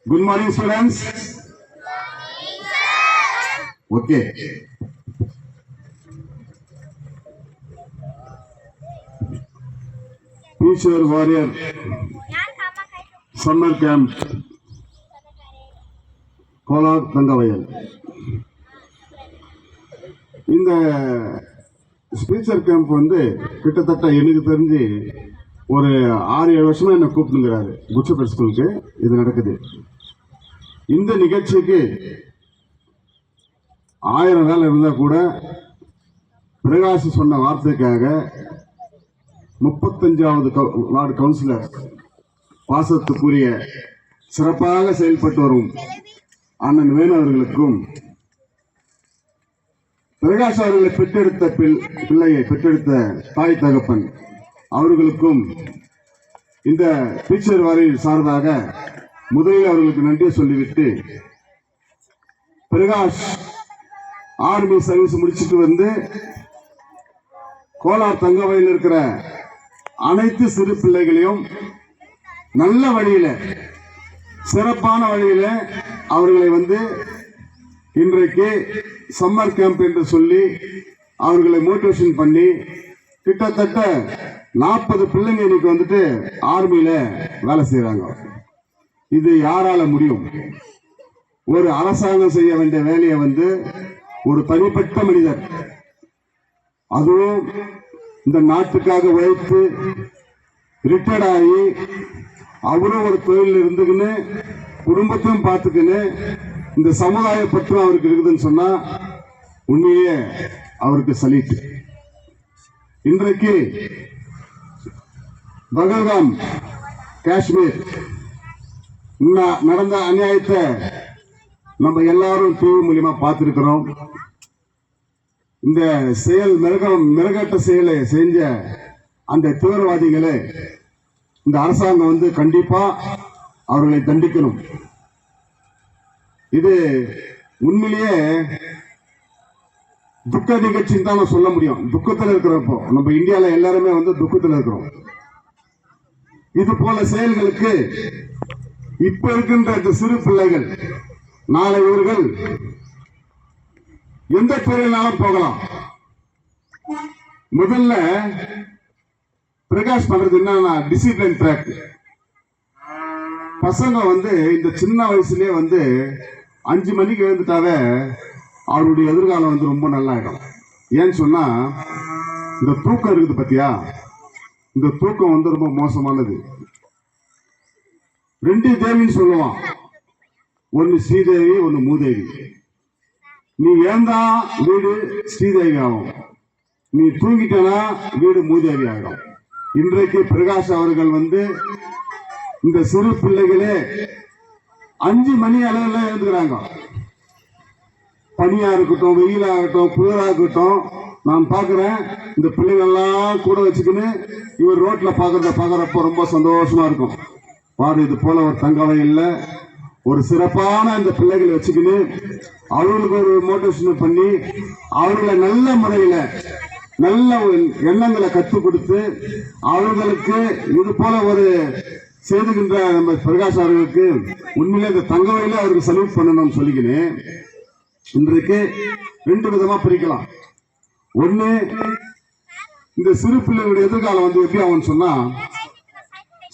Good morning, students. Okay. Future Warrior Summer Camp Kolar Thangavayal. இந்த ஸ்பீச்சர் camp வந்து கிட்டத்தட்ட எனக்கு தெரிஞ்சு ஒரு 6-7 வருஷமா என்ன கூப்பிட்டுங்கிறாரு குச்சப்பேட் ஸ்கூலுக்கு. இது நடக்குது. இந்த நிகழ்ச்சிக்கு 1000 வேலை இருந்தால் கூட பிரகாஷ் சொன்ன வார்த்தைக்காக 35வது வார்டு கவுன்சிலர் பாசத்துக்குரிய சிறப்பாக செயல்பட்டு வரும் அண்ணன் வேணு அவர்களுக்கும், பிரகாஷ் அவர்களை பெற்றெடுத்த பிள்ளையை பெற்றெடுத்த தாய் தகப்பன் அவர்களுக்கும் இந்த டீச்சர் வாரியின் சார்பாக முதலில் அவர்களுக்கு நன்றி சொல்லிவிட்டு, பிரகாஷ் ஆர்மி சர்வீஸ் முடிச்சுட்டு வந்து கோலார் தங்கவயலில் இருக்கிற அனைத்து சிறு பிள்ளைகளையும் நல்ல வழியில சிறப்பான வழியில அவர்களை வந்து இன்றைக்கு சம்மர் கேம்ப் என்று சொல்லி அவர்களை மோட்டிவேஷன் பண்ணி கிட்டத்தட்ட 40 பிள்ளைங்க இன்னைக்கு வந்துட்டு ஆர்மியில வேலை செய்யறாங்க. இது யாரால முடியும்? ஒரு அரசாங்கம் செய்ய வேண்டிய வேலையை வந்து ஒரு தனிப்பட்ட மனிதர், அதுவும் இந்த நாட்டுக்காக உழைத்து ரிட்டையர்ட் ஆகி அவரும் ஒரு தொழில் இருந்துக்குன்னு குடும்பத்தையும் பார்த்துக்கின்னு இந்த சமுதாய பற்றும் அவருக்கு இருக்குதுன்னு சொன்னா உண்மையே அவருக்கு சலீட். இன்றைக்கு பகல்காம் காஷ்மீர் நடந்த அநியாயத்தை நம்ம எல்லாரும் டிவி மூலியமா பார்த்திருக்கிறோம். இந்த செயல் மிருகட்ட செயலை செஞ்ச அந்த தீவிரவாதிகளை இந்த அரசாங்கம் வந்து கண்டிப்பா அவர்களை தண்டிக்கணும். இது உண்மையிலேயே துக்க நிகழ்ச்சின்னு தான் சொல்ல முடியும். துக்கத்தில் இருக்கிறப்போ நம்ம இந்தியாவில் எல்லாருமே வந்து துக்கத்தில் இருக்கிறோம். இது போல செயல்களுக்கு இப்ப இருக்கின்ற இந்த சிறு பிள்ளைகள் நாளை இவர்கள் எந்த துறையினாலும் போகலாம். முதல்ல பிரகாஷ் பண்றது என்னன்னா டிசிப்ளின் ட்ராக். பசங்க வந்து இந்த சின்ன வயசுலயே வந்து 5 மணிக்கு எழுந்துட்டாவே அவருடைய எதிர்காலம் வந்து ரொம்ப நல்லாயிடும். ஏன்னு சொன்னா இந்த தூக்கம் இருக்குது பத்தியா, இந்த தூக்கம் வந்து ரொம்ப மோசமானது. 2 தேவின்னு சொல்லுவான், ஒன்னு ஸ்ரீதேவி ஒன்னு மூதேவி. நீ ஏந்தா வீடு ஸ்ரீதேவி ஆகும், நீ தூங்கிட்டனா வீடு மூதேவி ஆகிடும். இன்றைக்கு பிரகாஷ் அவர்கள் வந்து இந்த சிறு பிள்ளைகளே 5 மணி அளவில் எழுந்துக்கிறாங்க. பனியா இருக்கட்டும், வெயிலாகட்டும், குளிராகட்டும், நான் பார்க்கிறேன் இந்த பிள்ளைகள்லாம் கூட வச்சுக்கின்னு இவர் ரோட்ல பார்க்கறப்ப ரொம்ப சந்தோஷமா இருக்கும். பாரு, இது போல ஒரு தங்கவயல்ல ஒரு சிறப்பான இந்த பிள்ளைகளை வச்சுக்கின்னு அவர்களுக்கு ஒரு மோட்டிவேஷன் பண்ணி அவர்களை நல்ல முறையில நல்ல எண்ணங்களை கற்றுக் கொடுத்து அவர்களுக்கு இது போல ஒரு செய்துகின்ற நம்ம பிரகாஷ் அவர்களுக்கு உண்மையிலே இந்த தங்கவயல அவருக்கு சல்யூட் பண்ணணும்னு சொல்லிக்கினேன். இன்றைக்கு 2 விதமா பிரிக்கலாம். ஒண்ணு, இந்த சிறு பிள்ளைகளுடைய எதிர்காலம் வந்து எப்படி ஆகும்னு சொன்னா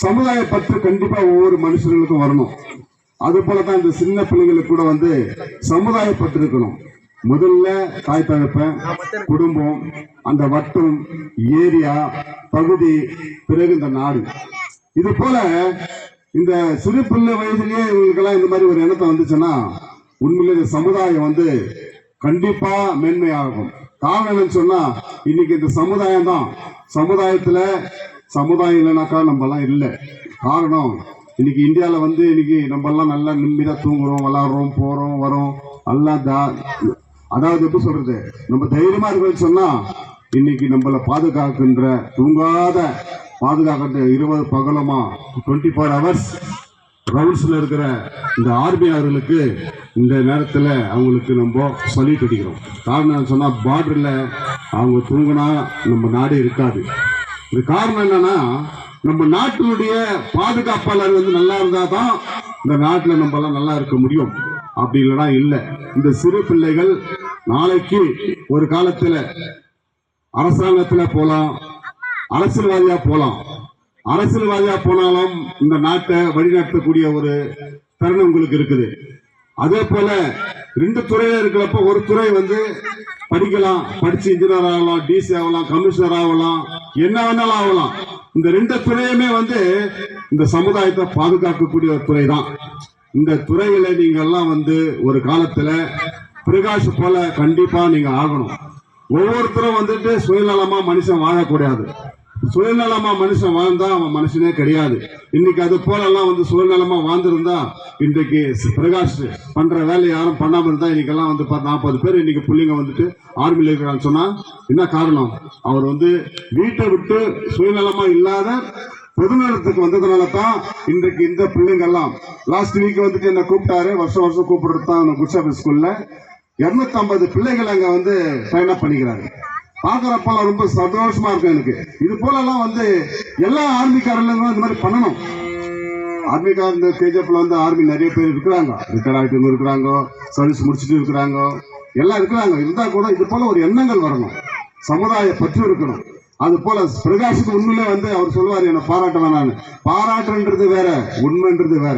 சமுதாய பற்று கண்டிப்பா ஒவ்வொரு மனுஷர்களுக்கும் வரணும். அது போலதான் இந்த சின்ன பிள்ளைங்களுக்கு கூட வந்து சமுதாய பற்று இருக்கணும். முதல்ல தாய் தகப்பன், குடும்பம், அந்த வட்டம், ஏரியா, பகுதி, பிறகு இந்த நாடு. இது போல இந்த சிறு பிள்ளை வயதிலேயே இவங்களுக்கெல்லாம் இந்த மாதிரி ஒரு எண்ணத்தை வந்துச்சுன்னா உண்மையிலே இந்த சமுதாயம் வந்து கண்டிப்பா மேன்மையாகும். காரணம் என்னன்னு சொன்னா இன்னைக்கு இந்த சமுதாயம் தான், சமுதாயம் இல்லைனாக்கா நம்ம எல்லாம் இல்லை. காரணம் இன்னைக்கு இந்தியாவில வந்து இன்னைக்கு நம்ம எல்லாம் நல்லா நிம்மதியா தூங்குறோம், விளாடுறோம், போறோம், வரோம், எல்லாம் அதாவது எப்படி சொல்றது, நம்ம தைரியமா இருக்கிறது சொன்னா இன்னைக்கு நம்மள பாதுகாக்கின்ற தூங்காத பாதுகாக்கின்ற 20 பகலமா 24 ஹவர்ஸ் ரவுண்ட்ஸ்ல இருக்கிற இந்த ஆர்மி அவர்களுக்கு இந்த நேரத்தில் அவங்களுக்கு நம்ம சொல்லி கட்டிக்கிறோம். காரணம் சொன்னா பார்டர்ல அவங்க தூங்கினா நம்ம நாடு இருக்காது. இது காரணம் என்னன்னா நம்ம நாட்டினுடைய பாதுகாப்பாளர் வந்து நல்லா இருந்தாதான் இந்த நாட்டில் நம்ம எல்லாம் நல்லா இருக்க முடியும். அப்படி இல்லைன்னா இல்லை. இந்த சிறு பிள்ளைகள் நாளைக்கு ஒரு காலத்துல அரசாங்கத்துல போலாம், அரசியல்வாதியா போலாம். அரசியல்வாதியா போனாலும் இந்த நாட்டை வழிநடத்தக்கூடிய ஒரு தருணம் உங்களுக்கு இருக்குது. அதே போல 2 துறையில இருக்கிறப்ப ஒரு துறை படிக்கலாம், படிச்சு இன்ஜினியர் ஆகலாம், டிசி ஆகலாம், கமிஷனர் ஆகலாம், என்ன வேணாலும் ஆகலாம். இந்த 2 துறையுமே இந்த சமுதாயத்தை பாதுகாக்கக்கூடிய ஒரு துறை தான். இந்த துறையில நீங்க எல்லாம் ஒரு காலத்துல பிரகாஷ் போல கண்டிப்பா நீங்க ஆகணும். ஒவ்வொருத்தரும் சுயநலமா மனுஷன் வாழக்கூடாது. சுயநலமா மனுஷன் வாழ்ந்தா அவன் மனுஷனே கிடையாது. இன்னைக்கு அது போல எல்லாம் சுயநலமா வாழ்ந்திருந்தா இன்றைக்கு பிரகாஷ் பண்ற வேலை யாரும் பண்ணாம இருந்தா இன்னைக்கெல்லாம் 40 பேர் இன்னைக்கு பிள்ளைங்க ஆர்மியில இருக்கிறான்னு சொன்னா என்ன காரணம்? அவர் வீட்டை விட்டு சுயநலமா இல்லாத பொதுநலத்துக்கு வந்ததுனால தான் இன்றைக்கு இந்த பிள்ளைங்க எல்லாம் லாஸ்ட் வீக் என்ன கூப்பிட்டாரு. வருஷம் வருஷம் கூப்பிடுறது தான் குட்சாபி ஸ்கூல்ல 250 பிள்ளைகள் அங்க ட்ரைன் அப் பண்ணிக்கிறாங்க. பாக்குறப்பெல்லாம் ரொம்ப சந்தோஷமா இருக்கும் எனக்கு. இது போல எல்லாம் எல்லா ஆர்மிக்காரங்களும் இந்த மாதிரி பண்ணணும். ஆர்மிக்கார இந்த கேஜிஎஃப்ல ஆர்மி நிறைய பேர் இருக்கிறாங்க, ரிட்டையர்ட் ஆகிட்டு இருக்கிறாங்க, சர்வீஸ் முடிச்சுட்டு இருக்கிறாங்க, எல்லாம் இருக்கிறாங்க. இருந்தா கூட இது போல ஒரு எண்ணங்கள் வரணும், சமுதாய பற்று இருக்கணும். அது போல பிரகாஷுக்கு உண்மையிலே அவர் சொல்லுவார், என்ன பாராட்ட வேணான்னு. பாராட்டுன்றது வேற, உண்மைன்றது வேற.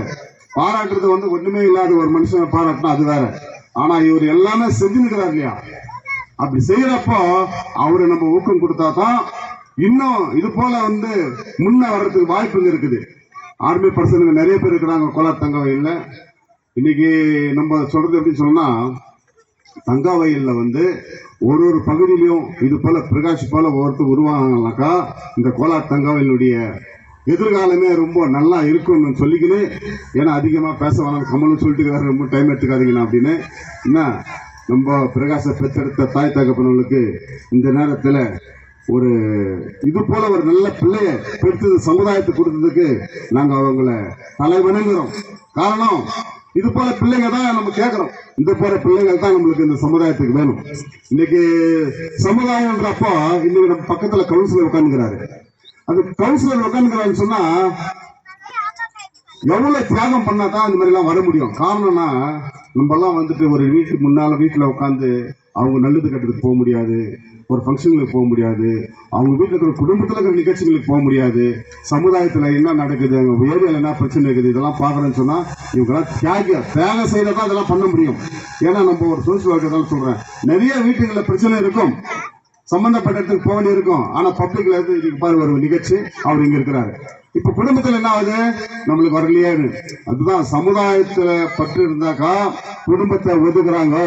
பாராட்டுறது ஒண்ணுமே இல்லாத ஒரு மனுஷனை பாராட்டினா அது வேற. ஆனா இவர் எல்லாமே செஞ்சுக்கிறார் இல்லையா? அப்படி செய்யறப்போ அவரு நம்ம ஊக்கம் கொடுத்தா தான் இன்னும் இது போல முன்ன வர்றதுக்கு வாய்ப்புங்க இருக்குது. ஆர்மி பர்சனுங்க நிறைய பேர் இருக்கிறாங்க கோலார் தங்கவயல்ல. இன்னைக்கு நம்ம சொல்றது எப்படி சொன்னா, தங்கவயல்ல ஒரு பகுதியிலையும் இது போல பிரகாஷ் போல ஒவ்வொருத்தர் உருவாங்கனாக்கா இந்த கோலார் தங்கவயலுடைய எதிர்காலமே ரொம்ப நல்லா இருக்கும்னு சொல்லிக்கின்னு, ஏன்னா அதிகமா பேச வேணாம், கமலும் சொல்லிட்டு ரொம்ப டைம் எடுத்துக்காதீங்கண்ணா அப்படின்னு. என்ன நம்ம பிரகாச பெற்றெடுத்த தாய் தகப்பனவங்களுக்கு இந்த நேரத்தில் ஒரு இது போல ஒரு நல்ல பிள்ளைய பெற்றது சமுதாயத்துக்கு கொடுத்ததுக்கு நாங்க அவங்கள தலை வணங்குறோம். காரணம் இது போல பிள்ளைங்க தான் நம்ம கேட்கிறோம். இந்த போல பிள்ளைகள் தான் நம்மளுக்கு இந்த சமுதாயத்துக்கு வேணும். இன்னைக்கு சமுதாயம்ன்றப்போ இன்னைக்கு நம்ம பக்கத்துல கவுன்சிலர் உட்காந்துக்கிறாரு. அது கவுன்சிலர் உட்காந்துக்கிறான்னு சொன்னா எவ்வளவு தியாகம் பண்ணாதான் இந்த மாதிரி எல்லாம் வர முடியும். காரணம்னா நம்ம எல்லாம் ஒரு வீட்டுக்கு முன்னால வீட்டுல உட்காந்து அவங்க நல்லது கட்டத்துக்கு போக முடியாது, ஒரு ஃபங்க்ஷனுக்கு போக முடியாது, அவங்க வீட்டில் இருக்கிற குடும்பத்தில் இருக்கிற நிகழ்ச்சிகளுக்கு போக முடியாது, சமுதாயத்தில் என்ன நடக்குது, அவங்க ஏரியாவில் என்ன பிரச்சனை இருக்குது, இதெல்லாம் பார்க்கறேன்னு சொன்னா இவங்கெல்லாம் தியாகம் செய்யறதா இதெல்லாம் பண்ண முடியும். ஏன்னா நம்ம ஒரு சோசியல் ஒர்க்கர் தான் சொல்றேன், நிறைய வீட்டுகளில் பிரச்சனை இருக்கும், சம்பந்தப்பட்ட இடத்துக்கு போக வேண்டி இருக்கும். ஆனா பப்ளிக்ல இன்னைக்கு பாரு ஒரு நிகழ்ச்சி அவர் இங்க இருக்கிறாரு. இப்ப குடும்பத்துல என்ன ஆகுது, நம்மளுக்கு வரலையே. அதுதான் சமுதாயத்துல பற்று இருந்தாக்கா குடும்பத்தை ஒதுக்குறாங்க,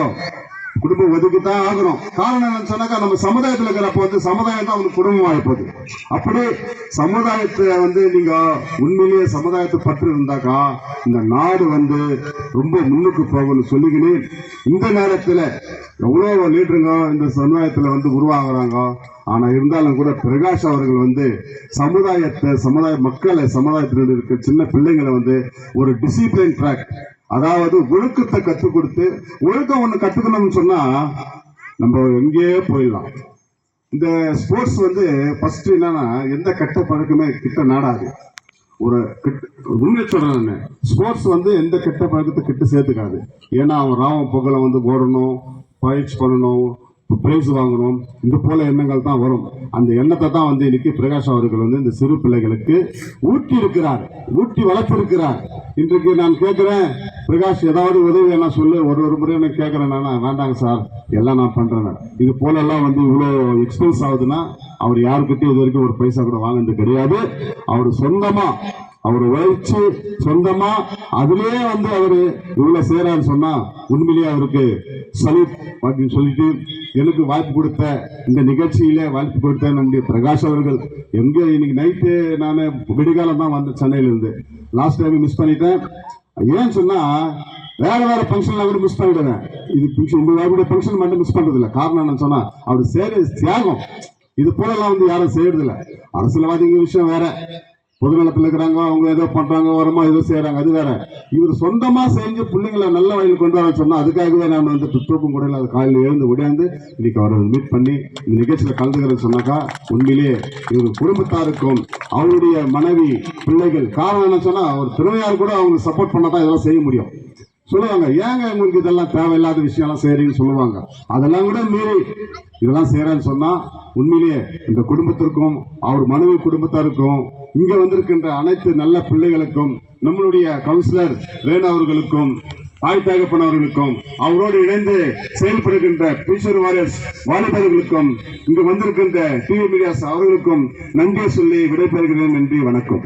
குடும்பம் ஒதுக்கித்தான் ஆகணும். காரணம் என்னன்னு சொன்னாக்கா நம்ம சமுதாயத்துல இருக்கிறப்ப சமுதாயம் தான் அவனுக்கு குடும்பம் ஆகிப்போகுது. அப்படி சமுதாயத்தை நீங்க உண்மையிலேயே சமுதாயத்தை பற்று இருந்தாக்கா இந்த நாடு ரொம்ப முன்னுக்கு போகணும்னு சொல்லிக்கின்னு இந்த நேரத்துல எவ்வளவு லீடருங்க இந்த சமுதாயத்துல உருவாகிறாங்க. ஆனா இருந்தாலும் கூட பிரகாஷ் அவர்கள் சமுதாய மக்களை சமுதாயத்தில் இருக்க சின்ன பிள்ளைங்களை ஒரு டிசிப்ளின் ட்ராக், அதாவது ஒழுக்கத்தை கற்றுக் கொடுத்து, ஒழுக்கம் ஒண்ணு கத்துக்கணும்னு சொன்னா நம்ம எங்கேயே போயிடலாம். இந்த ஸ்போர்ட்ஸ் ஃபர்ஸ்ட் என்னன்னா எந்த கெட்ட பழக்கமே கிட்ட நாடாது. ஒரு உண்மை சொல்றேன், ஸ்போர்ட்ஸ் எந்த கெட்ட பழக்கத்தை கிட்ட சேர்த்துக்காது. ஏன்னா அவன் ராவம் புகழ ஓடணும், பயிற்சி பண்ணணும், பிரைஸ் வாங்கணும், இது போல எண்ணங்கள் தான் வரும். அந்த எண்ணத்தை தான் இன்னைக்கு பிரகாஷ் அவர்கள் இந்த சிறு பிள்ளைகளுக்கு ஊட்டி இருக்கிறார், ஊட்டி வளர்த்திருக்கிறார். இன்றைக்கு நான் கேட்கிறேன், பிரகாஷ் ஏதாவது உதவி என்ன சொல்லு. ஒரு முறை நான் கேட்கிறேன், வேண்டாங்க சார், எல்லாம் நான் பண்றேன். இது போல எல்லாம் இவ்வளோ எக்ஸ்பென்ஸ் ஆகுதுன்னா அவர் யாருக்கிட்டையும் இது வரைக்கும் ஒரு பைசா கூட வாங்கினது கிடையாது. அவர் சொந்தமா அவர் உழைச்சு சொந்தமா அதுலயே அவரு இவ்வளவு செய்யறாரு சொன்னா உண்மையிலேயே அவருக்கு சல்யூட் அப்படின்னு சொல்லிட்டு, எனக்கு வாய்ப்பு கொடுத்த இந்த நிகழ்ச்சியில வாய்ப்பு கொடுத்த நம்முடைய பிரகாஷ் அவர்கள் எங்க இன்னைக்கு நைட்டு நான் விடிகாலம் தான் வந்தேன் சென்னையில இருந்து. லாஸ்ட் டைம் மிஸ் பண்ணிட்டேன். ஏன்னு சொன்னா வேற ஃபங்க்ஷன்ல கூட மிஸ் பண்ணிடுவேன். இந்த ஃபங்க்ஷன் மட்டும் மிஸ் பண்றது இல்லை. காரணம் என்னன்னு சொன்னா அவர் சேர தியாகம் இது போல எல்லாம் யாரும் செய்யறது இல்லை. அரசியல்வாதிங்க விஷயம் வேற, பொதுநலத்தில் இருக்கிறாங்க, அவங்க ஏதோ பண்றாங்க, வரமா ஏதோ செய்யறாங்க, அது வேற. இவர் சொந்தமா செஞ்சு பிள்ளைங்களை நல்ல வழியில் கொண்டு வர சொன்னா அதுக்காகவே நான் வந்து தூக்கம் கூட இல்லாத காலையில் எழுந்து ஓடியாந்து இன்னைக்கு அவரை மீட் பண்ணி இந்த நிகழ்ச்சியில கலந்துக்கிறேன்னு சொன்னாக்கா உண்மையிலேயே இவர் குடும்பத்தாருக்கும் அவருடைய மனைவி பிள்ளைகள் காரணம் என்ன சொன்னா அவர் திறமையார் கூட அவங்க சப்போர்ட் பண்ணாதான் இதெல்லாம் செய்ய முடியும். சொல்லுவாங்க, ஏங்க உங்களுக்கு இதெல்லாம் தேவையில்லாத விஷயம்லாம் செய்யறீங்கன்னு சொல்லுவாங்க. அதெல்லாம் கூட மீறி இதெல்லாம் செய்யறேன்னு சொன்னா உண்மையிலேயே இந்த குடும்பத்திற்கும் அவர் மனைவி குடும்பத்தாருக்கும் இங்க வந்திருக்கின்ற அனைத்து நல்ல பிள்ளைகளுக்கும் நம்மளுடைய கவுன்சிலர் ரேணு அவர்களுக்கும் தாய் தகப்பன் அவர்களுக்கும் அவரோடு இணைந்து செயல்படுகின்ற ஃபியூச்சர் வாரியர்ஸ் வாலிபர்களுக்கும் இங்கு வந்திருக்கின்ற டிவி மீடியாஸ் அவர்களுக்கும் நன்றி சொல்லி விடைபெறுகிறேன். நன்றி, வணக்கம்.